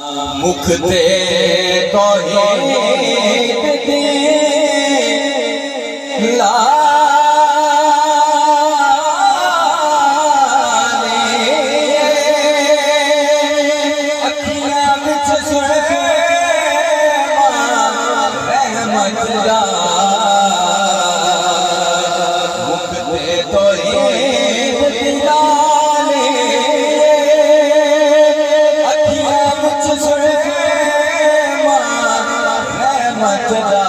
मुख ते तौहीद दे लाने अखियां विच सुने रहमत दा मुख ते तौहीद दे लाने अखियां विच सुने रहमत दा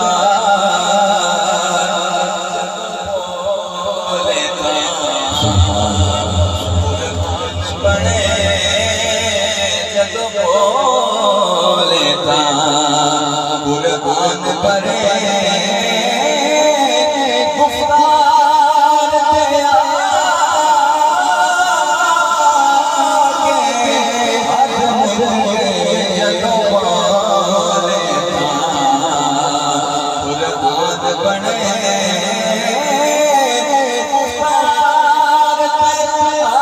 कुर्बान पढ़े गुफ्तार तेरा के हद मुझे जगो बोलेता कुर्बान पढ़े गुफ्तार तेरा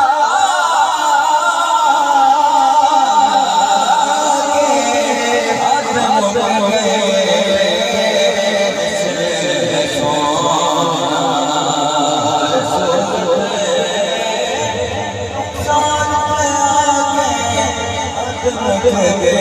के हद मुझे मुख दे